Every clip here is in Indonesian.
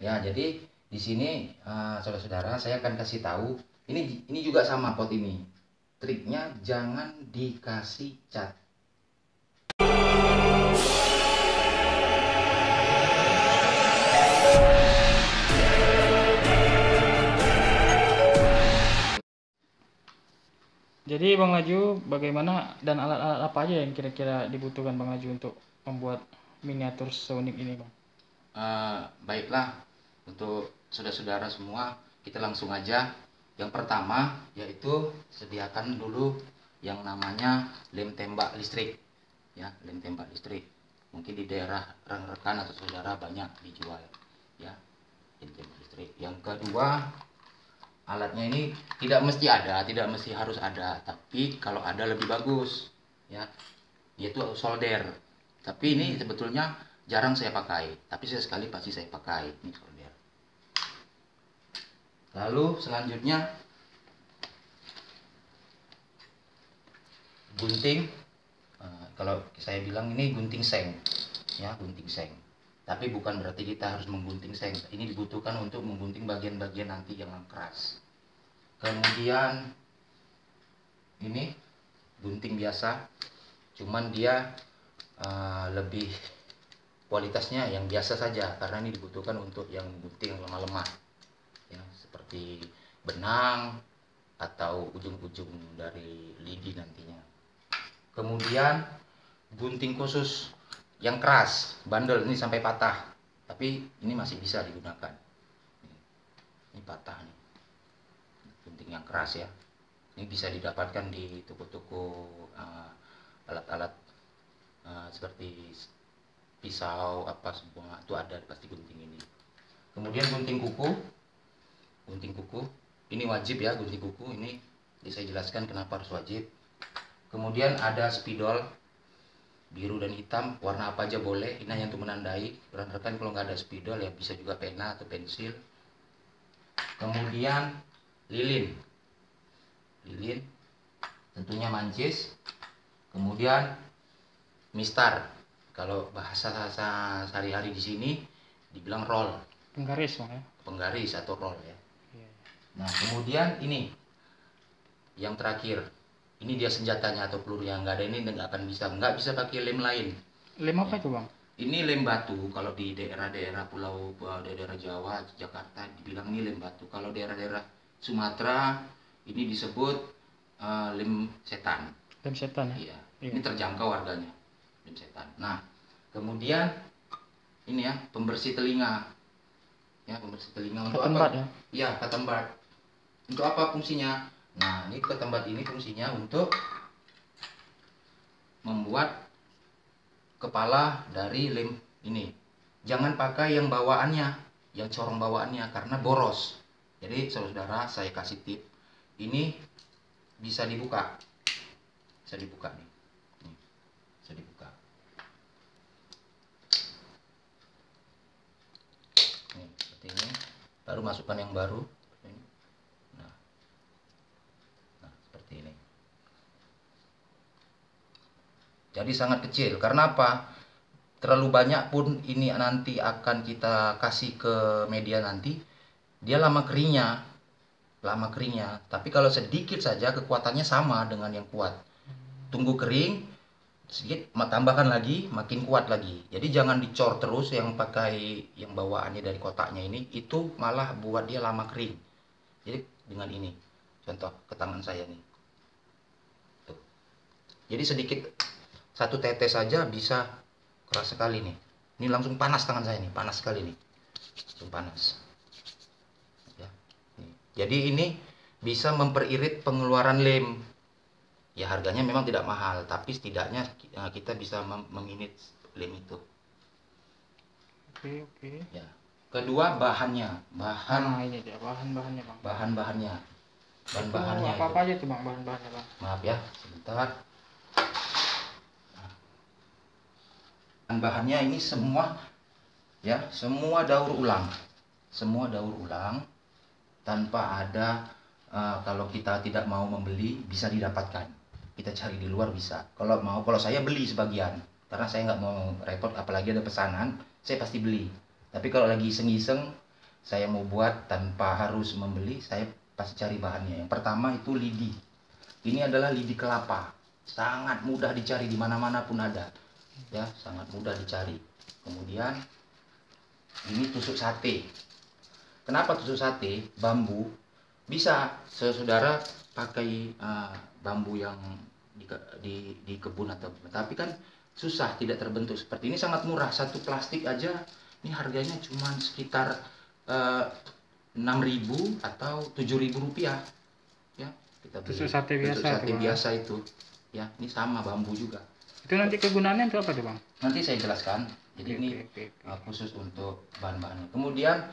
Ya, jadi di sini saudara-saudara saya akan kasih tahu. Ini juga sama pot ini. Triknya jangan dikasih cat. Jadi Bang Laju, bagaimana dan alat-alat apa aja yang kira-kira dibutuhkan Bang Laju untuk membuat miniatur seunik ini, Bang? Baiklah, untuk saudara-saudara semua, kita langsung aja. Yang pertama yaitu sediakan dulu yang namanya lem tembak listrik. Ya, lem tembak listrik. Mungkin di daerah rekan atau saudara banyak dijual. Ya, lem tembak listrik. Yang kedua, alatnya ini tidak mesti ada, tidak mesti harus ada, tapi kalau ada lebih bagus, ya, yaitu solder. Tapi ini sebetulnya jarang saya pakai, tapi sesekali pasti saya pakai ini solder. Lalu selanjutnya gunting. Kalau saya bilang ini gunting seng, ya, gunting seng. Tapi bukan berarti kita harus menggunting seng. Ini dibutuhkan untuk menggunting bagian-bagian nanti yang keras. Kemudian ini gunting biasa, cuman dia lebih kualitasnya yang biasa saja, karena ini dibutuhkan untuk yang gunting yang lemah-lemah, ya, seperti benang atau ujung-ujung dari lidi nantinya. Kemudian gunting khusus yang keras, bandel, ini sampai patah, tapi ini masih bisa digunakan. Ini patah nih, gunting yang keras ya. Ini bisa didapatkan di toko-toko alat-alat seperti pisau apa semua itu ada pasti gunting ini. Kemudian gunting kuku ini wajib ya, gunting kuku ini saya jelaskan kenapa harus wajib. Kemudian ada spidol biru dan hitam, warna apa aja boleh. Ini hanya untuk menandai. Rekan-rekan kalau nggak ada spidol ya bisa juga pena atau pensil. Kemudian lilin tentunya mancis. Kemudian mistar, kalau bahasa sehari-hari di sini dibilang roll, Penggaris, Bang, ya? Penggaris atau roll ya. Iya. Nah, kemudian ini yang terakhir, ini dia senjatanya atau pelurunya. Nggak ada ini nggak bisa pakai lem lain. Lem apa Ya. itu, Bang? Ini lem batu. Kalau di daerah-daerah pulau, daerah Jawa, Jakarta dibilang ini lem batu. Kalau daerah-daerah Sumatera ini disebut lem setan. Lem setan, ya? Iya. Iya. Ini terjangkau harganya, lem setan. Nah, kemudian ini ya, pembersih telinga. Ya, pembersih telinga untuk Ketembat, apa? ya? Iya, ketembat. Untuk apa fungsinya? Nah, ini ketembat ini fungsinya untuk membuat kepala dari lem ini. Jangan pakai yang bawaannya, yang corong bawaannya, karena boros. Jadi saudara, saya kasih tip. Ini bisa dibuka. Bisa dibuka nih. Bisa dibuka. Nih, seperti ini. Baru masukkan yang baru. Nah, seperti ini. Jadi sangat kecil. Karena apa? Terlalu banyak pun ini nanti akan kita kasih ke media nanti, dia lama keringnya. Tapi kalau sedikit saja kekuatannya sama dengan yang kuat. Tunggu kering, sedikit tambahkan lagi, makin kuat lagi. Jadi jangan dicor terus yang pakai yang bawaannya dari kotaknya ini, itu malah buat dia lama kering. Jadi dengan ini, contoh ke tangan saya nih. Tuh. Jadi sedikit, satu tetes saja bisa keras sekali nih. Ini langsung panas tangan saya nih, panas sekali nih. Langsung panas. Ya. Jadi ini bisa memperirit pengeluaran lem. Ya, harganya memang tidak mahal, tapi setidaknya kita bisa menginit lem itu. Oke. Ya. Kedua, bahannya. Nah, ini dia bahan-bahannya, Bang. Bahan-bahannya. Bahan-bahannya apa aja tuh, Bang, bahan-bahannya, Bang? Maaf ya, sebentar. Bahan-bahannya ini semua ya, semua daur ulang. Semua daur ulang tanpa ada kalau kita tidak mau membeli bisa didapatkan. Kita cari di luar bisa. Kalau saya beli sebagian karena saya nggak mau repot, apalagi ada pesanan, saya pasti beli. Tapi kalau lagi iseng-iseng saya mau buat tanpa harus membeli, saya pasti cari bahannya. Yang pertama itu lidi. Ini adalah lidi kelapa. Sangat mudah dicari di mana-mana pun ada. Ya, sangat mudah dicari. Kemudian ini tusuk sate. Kenapa tusuk sate? Bambu. Bisa saudara pakai bambu yang di kebun atau, tapi kan susah, tidak terbentuk seperti ini. Sangat murah, satu plastik aja ini harganya cuma sekitar 6.000 atau 7.000 rupiah ya. Kita beli Tusuk sate biasa, tusuk sate tuh, Bang. biasa itu ya. Ini sama bambu juga. Itu nanti kegunaannya itu apa tuh, Bang? Nanti saya jelaskan. Jadi Oke, ini oke. khusus untuk bahan-bahannya. Kemudian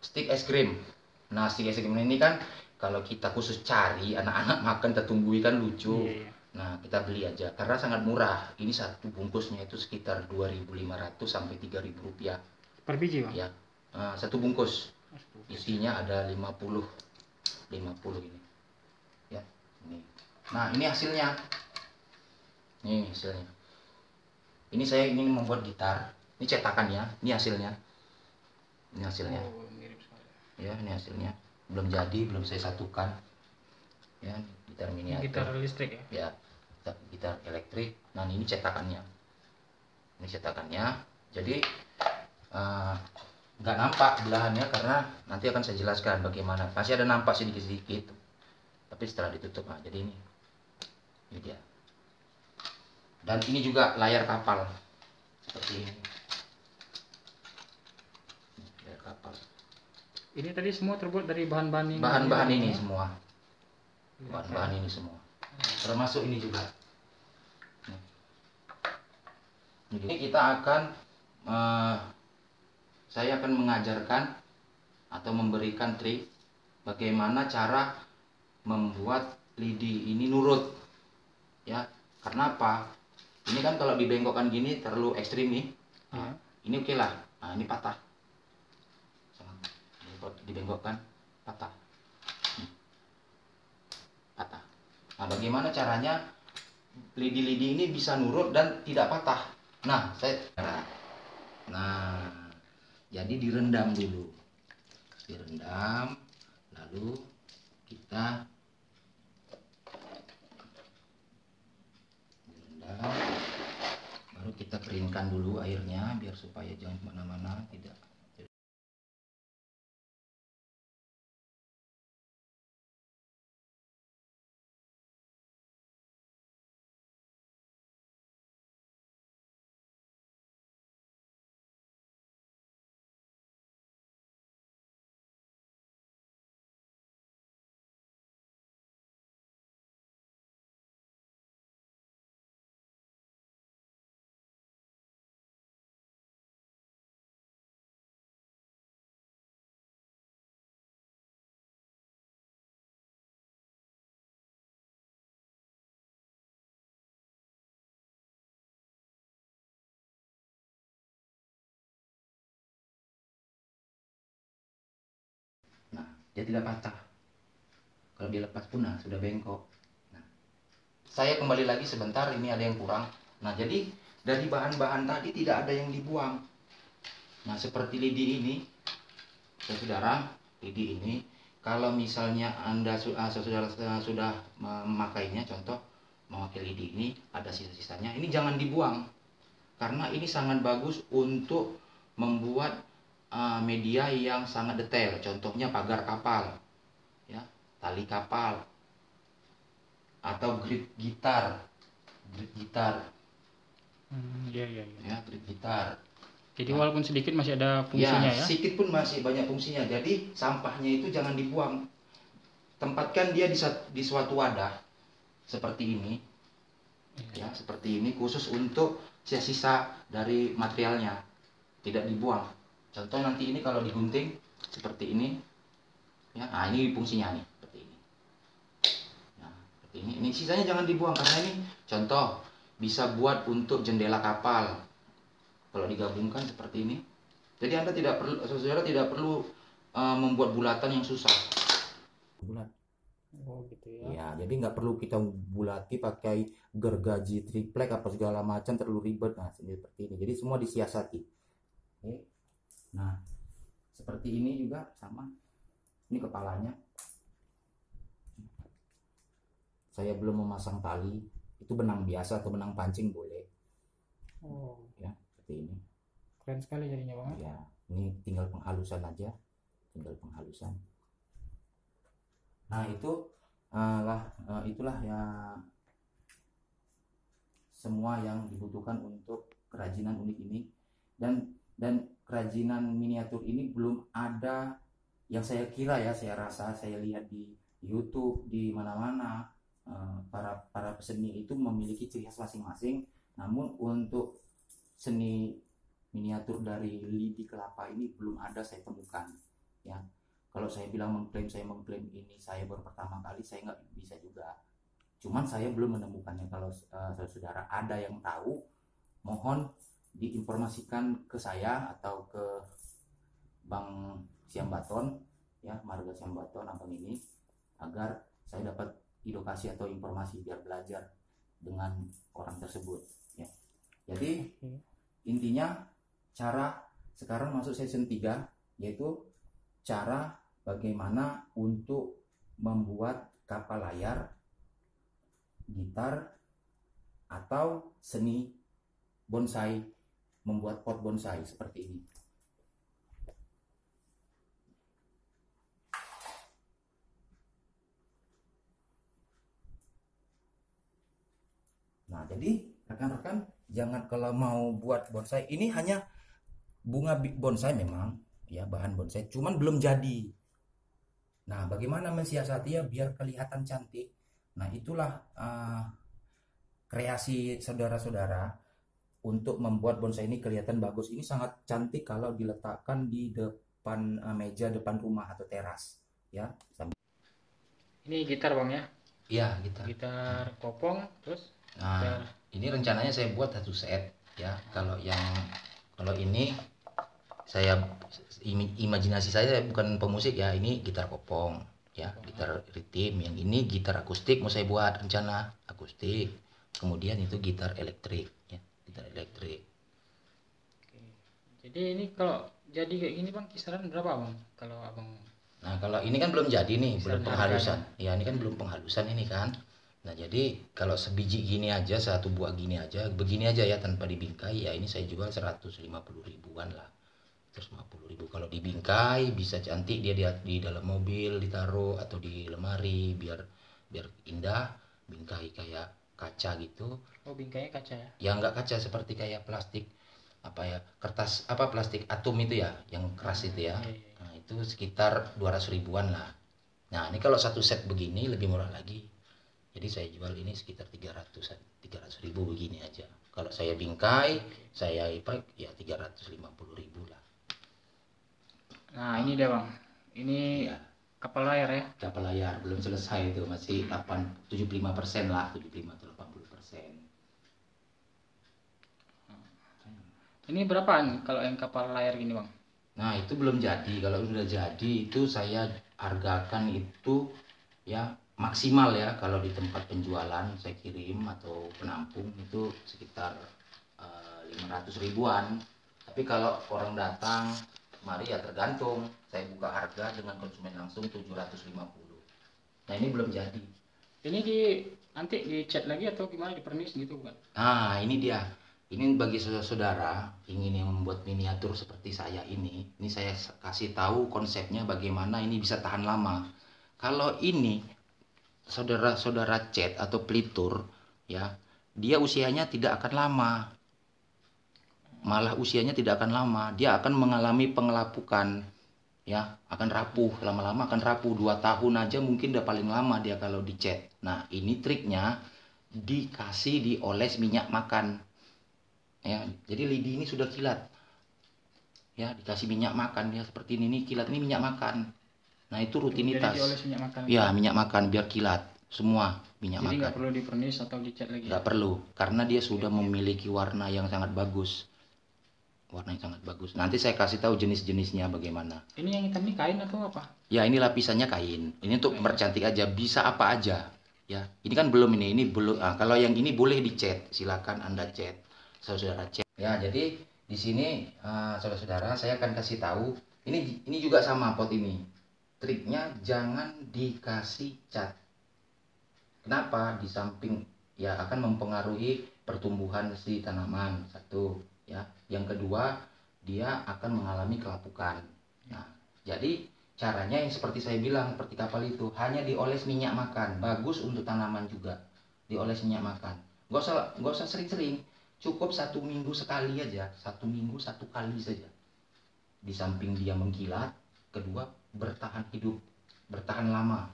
stik es krim. Nah, stik es krim ini kan kalau kita khusus cari anak-anak makan, kita tunggui kan lucu. Iya. Nah, kita beli aja karena sangat murah. Ini satu bungkusnya itu sekitar 2.500 sampai 3.000 rupiah Per biji, Bang? ya. Satu bungkus isinya ada 50 ini ya. Ini. Nah, ini hasilnya. Nih hasilnya. Ini saya ingin membuat gitar. Ini cetakannya, ini hasilnya. Ini hasilnya. Oh, mirip sekali. Ya, ini hasilnya. Belum jadi, belum saya satukan. Ya, gitar miniatur. Gitar listrik ya? Ya, gitar elektrik. Nah, ini cetakannya. Ini cetakannya. Jadi nggak nampak belahannya karena nanti akan saya jelaskan bagaimana. Masih ada nampak sedikit-sedikit, tapi setelah ditutup. Nah, jadi ini dia. Dan ini juga layar kapal seperti ini. Layar kapal. Ini tadi semua terbuat dari bahan-bahan ini. Bahan-bahan ini ya? semua. Bahan-bahan ini semua. Termasuk ini juga. Jadi kita akan saya akan mengajarkan atau memberikan trik bagaimana cara membuat lidi ini nurut. Ya, karena apa? Ini kan kalau dibengkokkan gini terlalu ekstrim nih. Nah, ini oke lah. Nah, ini patah. Dibengkokkan patah. Patah. Nah, bagaimana caranya lidi-lidi ini bisa nurut dan tidak patah? Nah, jadi direndam dulu. Direndam, lalu kita baru kita keringkan dulu airnya biar supaya jangan kemana-mana, tidak. Nah, dia tidak patah. Kalau dilepas pun nah, sudah bengkok. Nah, saya kembali lagi sebentar, ini ada yang kurang. Nah, jadi dari bahan-bahan tadi tidak ada yang dibuang. Nah, seperti lidi ini, saudara, lidi ini, kalau misalnya Anda saudara sudah memakainya, contoh memakai lidi ini, ada sisa-sisanya, ini jangan dibuang. Karena ini sangat bagus untuk membuat media yang sangat detail. Contohnya pagar kapal, ya, tali kapal, atau grid gitar, Iya. ya, grid gitar. Jadi walaupun sedikit masih ada fungsinya ya? Sedikit pun masih banyak fungsinya. Jadi sampahnya itu jangan dibuang. Tempatkan dia di suatu wadah seperti ini, ya, seperti ini, khusus untuk sisa-sisa dari materialnya, tidak dibuang. Contoh nanti ini kalau digunting seperti ini, ya, nah ini fungsinya nih, seperti ini. Nah, seperti ini. Ini sisanya jangan dibuang karena ini contoh bisa buat untuk jendela kapal. Kalau digabungkan seperti ini, jadi Anda tidak perlu, saudara tidak perlu membuat bulatan yang susah. Bulat. Oh gitu ya. Ya, jadi nggak perlu kita bulati pakai gergaji triplek apa segala macam, terlalu ribet. Nah, seperti ini. Jadi semua disiasati. Oke. Nah, Seperti ini juga sama. Ini kepalanya. Saya belum memasang tali. Itu benang biasa atau benang pancing boleh. Oh, Ya, seperti ini. keren sekali jadinya Bang. Ya, ini tinggal penghalusan aja. Tinggal penghalusan. Nah, itulah ya semua yang dibutuhkan untuk kerajinan unik ini. Dan kerajinan miniatur ini belum ada yang saya kira ya, saya rasa, saya lihat di YouTube, di mana-mana para peseni itu memiliki ciri khas masing-masing. Namun untuk seni miniatur dari lidi kelapa ini belum ada saya temukan ya. Kalau saya bilang mengklaim ini saya baru pertama kali, saya nggak bisa juga. Cuman saya belum menemukannya. Kalau saudara ada yang tahu, mohon diinformasikan ke saya atau ke Bang Siambaton ya, Marga Siambaton Abang ini, agar saya dapat edukasi atau informasi biar belajar dengan orang tersebut ya. Jadi intinya cara sekarang masuk season 3, yaitu cara bagaimana untuk membuat kapal layar, gitar, atau seni bonsai, membuat pot bonsai seperti ini. Nah, jadi rekan-rekan jangan kalau mau buat bonsai, ini hanya bunga bonsai memang ya, bahan bonsai, cuman belum jadi. Nah, bagaimana mensiasatinya biar kelihatan cantik? Nah, itulah kreasi saudara-saudara untuk membuat bonsai ini kelihatan bagus. Ini sangat cantik kalau diletakkan di depan meja depan rumah atau teras ya. Ini gitar Bang ya? Iya, gitar. Gitar kopong terus. Nah, gitar. Ini rencananya saya buat satu set ya. Kalau ini saya imajinasi saya bukan pemusik ya, ini gitar kopong ya, gitar ritm. Yang ini gitar akustik mau saya buat rencana akustik. Kemudian itu gitar elektrik ya, gitar elektrik. Oke. Jadi ini kalau jadi kayak gini Bang, kisaran berapa Bang? Kalau Abang. Nah, kalau ini kan belum jadi nih, belum Kisaran penghalusan. harganya. Ya, ini kan belum penghalusan ini kan. Nah, jadi kalau sebiji gini aja, satu buah gini aja, begini aja ya tanpa dibingkai ya, ini saya jual 150 ribuan lah. 150 ribu. Kalau dibingkai bisa cantik, dia di dalam mobil ditaruh atau di lemari biar indah. Bingkai kayak kaca gitu. Oh, bingkainya kaca ya? Ya nggak kaca, seperti kayak plastik apa ya, kertas apa, plastik atom itu ya, yang keras itu ya. Nah, itu sekitar 200 ribuan lah. Nah, ini kalau satu set begini lebih murah lagi. Jadi saya jual ini sekitar 300 ribu begini aja. Kalau saya bingkai, saya ipak ya 350 ribu lah. Nah, ini dia Bang. Ini Ya, kapal layar ya? kapal layar belum selesai itu, masih 75% lah, 75 atau 80%. Ini berapaan kalau yang kapal layar gini Bang? Nah, itu belum jadi. Kalau sudah jadi itu saya hargakan itu ya maksimal ya, kalau di tempat penjualan saya kirim atau penampung itu sekitar 500 ribuan. Tapi kalau orang datang mari ya tergantung, saya buka harga dengan konsumen langsung 750. Nah, ini belum jadi. Ini nanti dicat lagi atau gimana, dipernis gitu kan? Nah, ini dia. Ini bagi saudara-saudara ingin yang membuat miniatur seperti saya ini saya kasih tahu konsepnya bagaimana ini bisa tahan lama. Kalau ini saudara-saudara cat atau pelitur ya, dia usianya tidak akan lama. Malah usianya tidak akan lama, dia akan mengalami pengelapukan ya, akan rapuh, lama-lama akan rapuh. 2 tahun aja mungkin udah paling lama dia kalau dicat. Nah, ini triknya dikasih dioles minyak makan ya. Jadi lidi ini sudah kilat ya, dikasih minyak makan ya, seperti ini kilat, ini minyak makan. Nah, itu rutinitas. Jadi dioles minyak makan. Ya, minyak makan biar kilat semua minyak makan. Jadi nggak perlu dipernis atau dicat lagi? Nggak perlu, karena dia sudah memiliki warna yang sangat bagus. Warna yang sangat bagus. Nanti saya kasih tahu jenis-jenisnya bagaimana. Ini yang hitam ini kain atau apa? Ya, ini lapisannya kain. Ini untuk mempercantik aja, bisa apa aja. Ya, ini kan belum ini belum. Nah, kalau yang ini boleh dicat, silakan Anda cat, saudara cat. Ya, jadi di sini saudara-saudara saya akan kasih tahu Ini juga sama pot ini. Triknya jangan dikasih cat. Kenapa? Di samping ya akan mempengaruhi pertumbuhan si tanaman, satu ya. Yang kedua, dia akan mengalami kelapukan. Nah, jadi caranya yang seperti saya bilang, seperti kapal itu, hanya dioles minyak makan. Bagus untuk tanaman juga. Dioles minyak makan. Gak usah sering-sering. Cukup 1 minggu sekali aja. 1 minggu 1 kali saja. Di samping dia mengkilat, kedua bertahan hidup, bertahan lama.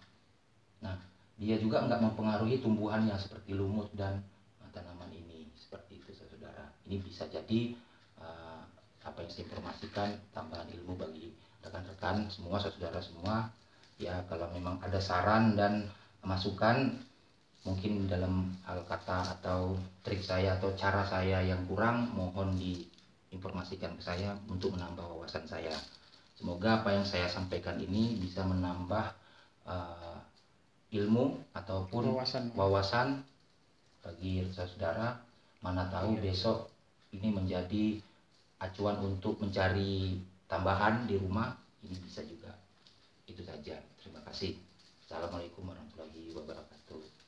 Nah, dia juga nggak mempengaruhi tumbuhannya seperti lumut dan tanaman ini. Seperti itu, saudara. Ini bisa jadi apa yang saya informasikan, tambahan ilmu bagi rekan-rekan semua, saudara semua. Ya, kalau memang ada saran dan masukan, mungkin dalam hal kata atau trik saya atau cara saya yang kurang, mohon diinformasikan ke saya untuk menambah wawasan saya. Semoga apa yang saya sampaikan ini bisa menambah ilmu ataupun wawasan bagi saudara. Mana tahu besok ini menjadi acuan untuk mencari tambahan di rumah, ini bisa juga. Itu saja. Terima kasih. Assalamualaikum warahmatullahi wabarakatuh.